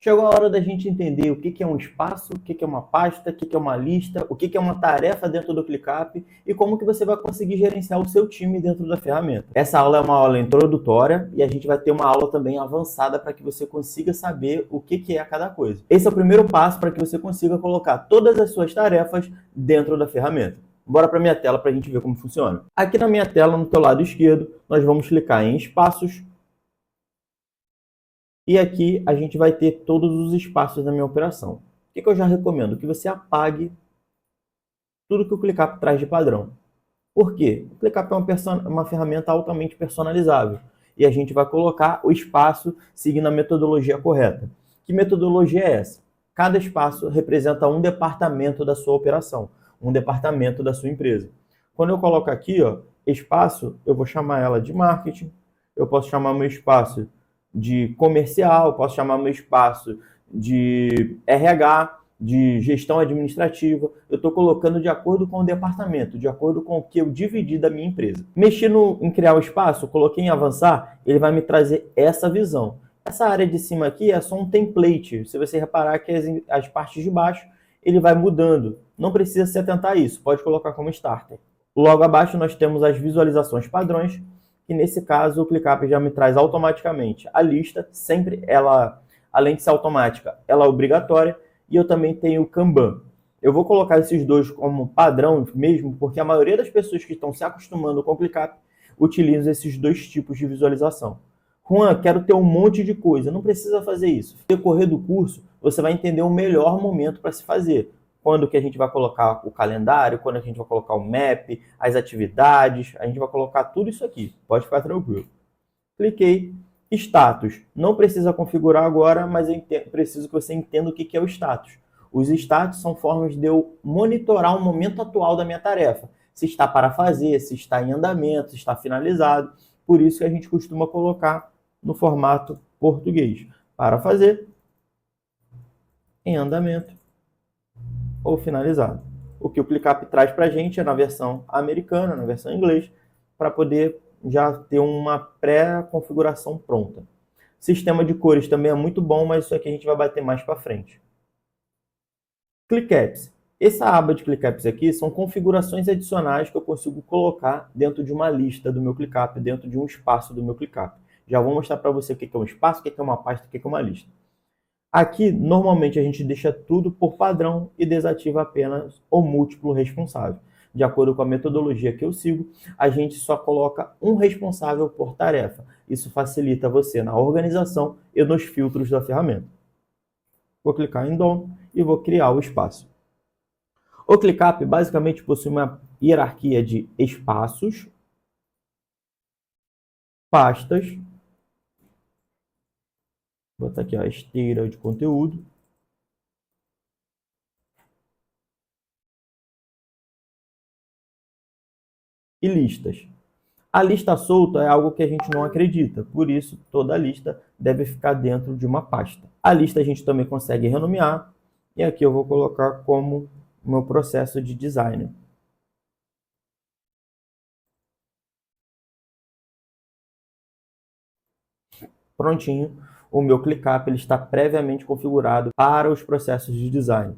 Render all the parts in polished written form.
Chegou a hora da gente entender o que é um espaço, o que é uma pasta, o que é uma lista, o que é uma tarefa dentro do ClickUp e como que você vai conseguir gerenciar o seu time dentro da ferramenta. Essa aula é uma aula introdutória e a gente vai ter uma aula também avançada para que você consiga saber o que é cada coisa. Esse é o primeiro passo para que você consiga colocar todas as suas tarefas dentro da ferramenta. Bora para minha tela para a gente ver como funciona. Aqui na minha tela, no teu lado esquerdo, nós vamos clicar em espaços. E aqui a gente vai ter todos os espaços da minha operação. O que eu já recomendo? Que você apague tudo que o ClickUp traz de padrão. Por quê? O ClickUp é uma ferramenta altamente personalizável. E a gente vai colocar o espaço seguindo a metodologia correta. Que metodologia é essa? Cada espaço representa um departamento da sua operação, um departamento da sua empresa. Quando eu coloco aqui, ó, espaço, eu vou chamar ela de marketing, eu posso chamar meu espaço de comercial, posso chamar meu espaço de RH, de gestão administrativa. Eu estou colocando de acordo com o departamento, de acordo com o que eu dividi da minha empresa. Mexi em criar o espaço, coloquei em avançar, ele vai me trazer essa visão. Essa área de cima aqui é só um template. Se você reparar que as partes de baixo, ele vai mudando. Não precisa se atentar a isso, pode colocar como starter. Logo abaixo nós temos as visualizações padrões, que nesse caso o ClickUp já me traz automaticamente a lista, sempre ela, além de ser automática, ela é obrigatória, e eu também tenho o Kanban. Eu vou colocar esses dois como padrão mesmo, porque a maioria das pessoas que estão se acostumando com o ClickUp utilizam esses dois tipos de visualização. Juan, quero ter um monte de coisa. Não precisa fazer isso. No decorrer do curso, você vai entender o melhor momento para se fazer. Quando que a gente vai colocar o calendário, quando a gente vai colocar o map, as atividades, a gente vai colocar tudo isso aqui. Pode ficar tranquilo. Cliquei. Status. Não precisa configurar agora, mas eu preciso que você entenda o que é o status. Os status são formas de eu monitorar o momento atual da minha tarefa. Se está para fazer, se está em andamento, se está finalizado. Por isso que a gente costuma colocar no formato português. Para fazer, em andamento ou finalizado. O que o ClickUp traz para a gente é na versão americana, na versão inglês, para poder já ter uma pré-configuração pronta. Sistema de cores também é muito bom, mas isso aqui a gente vai bater mais para frente. ClickApps. Essa aba de ClickApps aqui são configurações adicionais que eu consigo colocar dentro de uma lista do meu ClickUp, dentro de um espaço do meu ClickUp. Já vou mostrar para você o que é um espaço, o que é uma pasta, o que é uma lista. Aqui, normalmente, a gente deixa tudo por padrão e desativa apenas o múltiplo responsável. De acordo com a metodologia que eu sigo, a gente só coloca um responsável por tarefa. Isso facilita você na organização e nos filtros da ferramenta. Vou clicar em Done e vou criar o espaço. O ClickUp basicamente possui uma hierarquia de espaços, pastas, vou botar aqui a esteira de conteúdo, e listas. A lista solta é algo que a gente não acredita, por isso toda a lista deve ficar dentro de uma pasta. A lista a gente também consegue renomear, e aqui eu vou colocar como meu processo de design. Prontinho, o meu ClickUp ele está previamente configurado para os processos de design.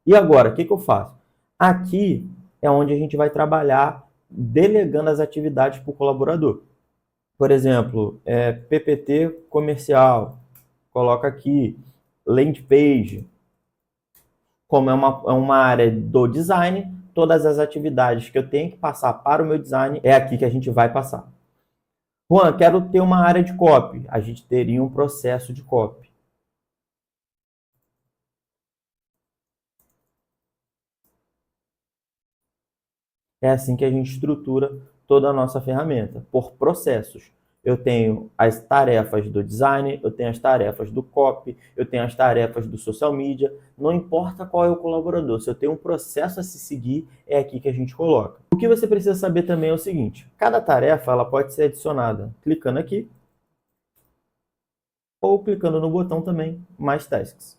E agora, o que eu faço? Aqui é onde a gente vai trabalhar delegando as atividades para o colaborador. Por exemplo, PPT comercial, coloca aqui, landing page. Como é uma área do design, todas as atividades que eu tenho que passar para o meu design é aqui que a gente vai passar. Juan, quero ter uma área de copy. A gente teria um processo de copy. É assim que a gente estrutura toda a nossa ferramenta, por processos. Eu tenho as tarefas do design, eu tenho as tarefas do copy, eu tenho as tarefas do social media, não importa qual é o colaborador, se eu tenho um processo a se seguir, é aqui que a gente coloca. O que você precisa saber também é o seguinte, cada tarefa ela pode ser adicionada clicando aqui, ou clicando no botão também, mais tasks.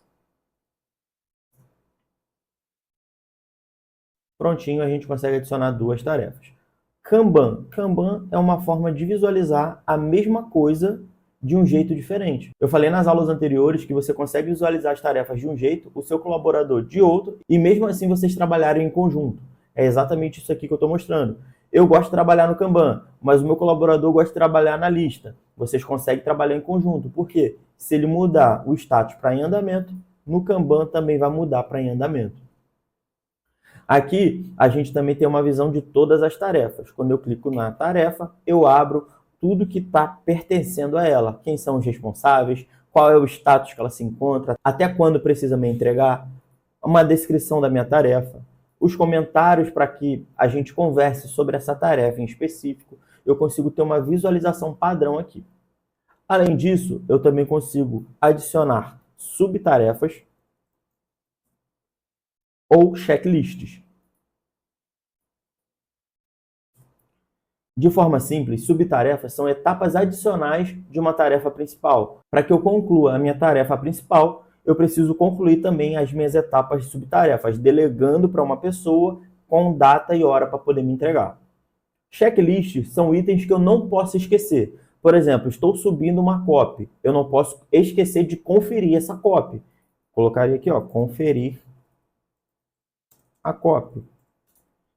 Prontinho, a gente consegue adicionar duas tarefas. Kanban. Kanban é uma forma de visualizar a mesma coisa de um jeito diferente. Eu falei nas aulas anteriores que você consegue visualizar as tarefas de um jeito, o seu colaborador de outro, e mesmo assim vocês trabalharem em conjunto. É exatamente isso aqui que eu estou mostrando. Eu gosto de trabalhar no Kanban, mas o meu colaborador gosta de trabalhar na lista. Vocês conseguem trabalhar em conjunto. Por quê? Se ele mudar o status para em andamento, no Kanban também vai mudar para em andamento. Aqui, a gente também tem uma visão de todas as tarefas. Quando eu clico na tarefa, eu abro tudo que está pertencendo a ela. Quem são os responsáveis, qual é o status que ela se encontra, até quando precisa me entregar, uma descrição da minha tarefa, os comentários para que a gente converse sobre essa tarefa em específico. Eu consigo ter uma visualização padrão aqui. Além disso, eu também consigo adicionar subtarefas ou checklists. De forma simples, subtarefas são etapas adicionais de uma tarefa principal. Para que eu conclua a minha tarefa principal, eu preciso concluir também as minhas etapas de subtarefas, delegando para uma pessoa com data e hora para poder me entregar. Checklists são itens que eu não posso esquecer. Por exemplo, estou subindo uma copy. Eu não posso esquecer de conferir essa copy. Colocaria aqui, ó, conferir a copy.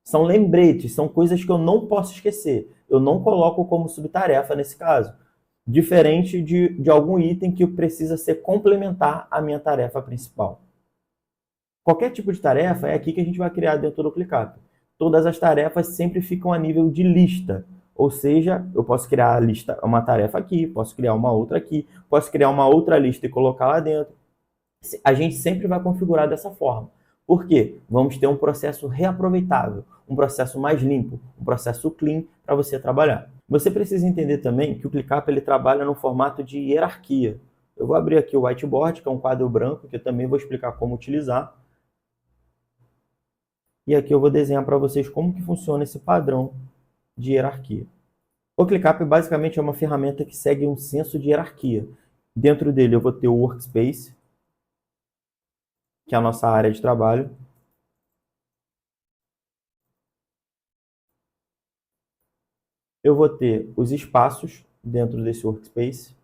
São lembretes, são coisas que eu não posso esquecer. Eu não coloco como subtarefa nesse caso. Diferente de algum item que precisa ser complementar à minha tarefa principal. Qualquer tipo de tarefa é aqui que a gente vai criar dentro do ClickUp. Todas as tarefas sempre ficam a nível de lista. Ou seja, eu posso criar uma tarefa aqui, posso criar uma outra aqui, posso criar uma outra lista e colocar lá dentro. A gente sempre vai configurar dessa forma. Por quê? Vamos ter um processo reaproveitável, um processo mais limpo, um processo clean para você trabalhar. Você precisa entender também que o ClickUp ele trabalha no formato de hierarquia. Eu vou abrir aqui o whiteboard, que é um quadro branco, que eu também vou explicar como utilizar. E aqui eu vou desenhar para vocês como que funciona esse padrão de hierarquia. O ClickUp basicamente é uma ferramenta que segue um senso de hierarquia. Dentro dele eu vou ter o Workspace, que é a nossa área de trabalho. Eu vou ter os espaços dentro desse Workspace.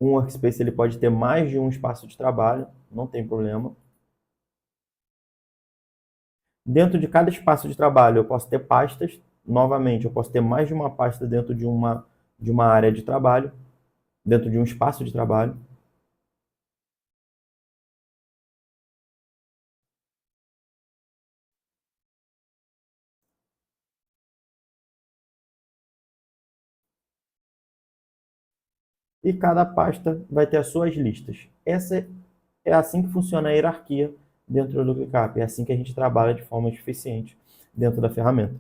Um Workspace ele pode ter mais de um espaço de trabalho, não tem problema. Dentro de cada espaço de trabalho eu posso ter pastas. Novamente, eu posso ter mais de uma pasta dentro de uma área de trabalho, dentro de um espaço de trabalho. E cada pasta vai ter as suas listas. Essa é assim que funciona a hierarquia dentro do ClickUp. É assim que a gente trabalha de forma eficiente dentro da ferramenta.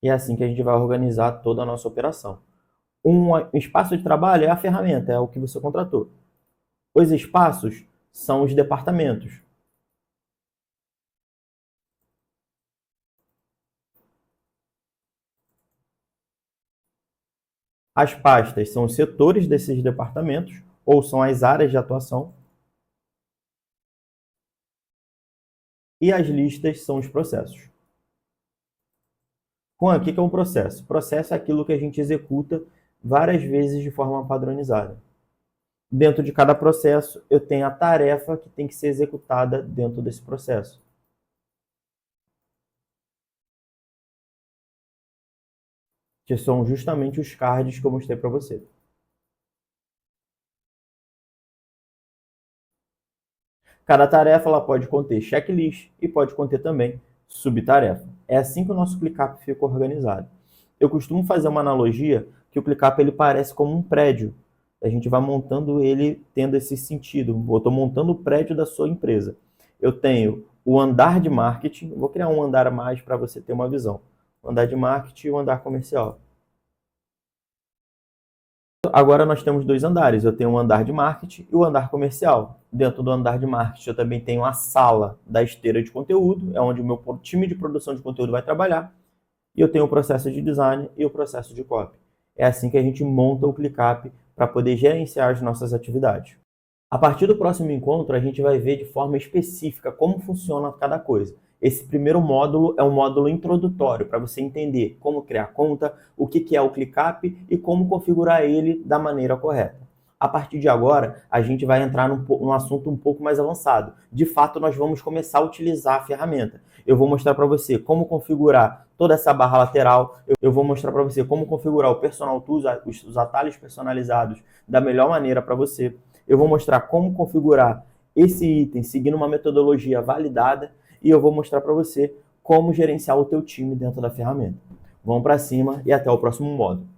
E é assim que a gente vai organizar toda a nossa operação. Um espaço de trabalho é a ferramenta, é o que você contratou. Os espaços são os departamentos. As pastas são os setores desses departamentos, ou são as áreas de atuação. E as listas são os processos. Juan, o que é um processo? Processo é aquilo que a gente executa várias vezes de forma padronizada. Dentro de cada processo, eu tenho a tarefa que tem que ser executada dentro desse processo. Que são justamente os cards que eu mostrei para você. Cada tarefa ela pode conter checklist e pode conter também subtarefa. É assim que o nosso ClickUp fica organizado. Eu costumo fazer uma analogia que o ClickUp ele parece como um prédio. A gente vai montando ele tendo esse sentido. Eu estou montando o prédio da sua empresa. Eu tenho o andar de marketing, vou criar um andar a mais para você ter uma visão. O andar de marketing e o andar comercial. Agora nós temos dois andares. Eu tenho um andar de marketing e o andar comercial. Dentro do andar de marketing eu também tenho a sala da esteira de conteúdo, é onde o meu time de produção de conteúdo vai trabalhar. E eu tenho o processo de design e o processo de copy. É assim que a gente monta o ClickUp para poder gerenciar as nossas atividades. A partir do próximo encontro, a gente vai ver de forma específica como funciona cada coisa. Esse primeiro módulo é um módulo introdutório para você entender como criar conta, o que é o ClickUp e como configurar ele da maneira correta. A partir de agora, a gente vai entrar num assunto um pouco mais avançado. De fato, nós vamos começar a utilizar a ferramenta. Eu vou mostrar para você como configurar toda essa barra lateral. Eu vou mostrar para você como configurar o Personal Tools, os atalhos personalizados da melhor maneira para você. Eu vou mostrar como configurar esse item seguindo uma metodologia validada e eu vou mostrar para você como gerenciar o teu time dentro da ferramenta. Vamos para cima e até o próximo módulo.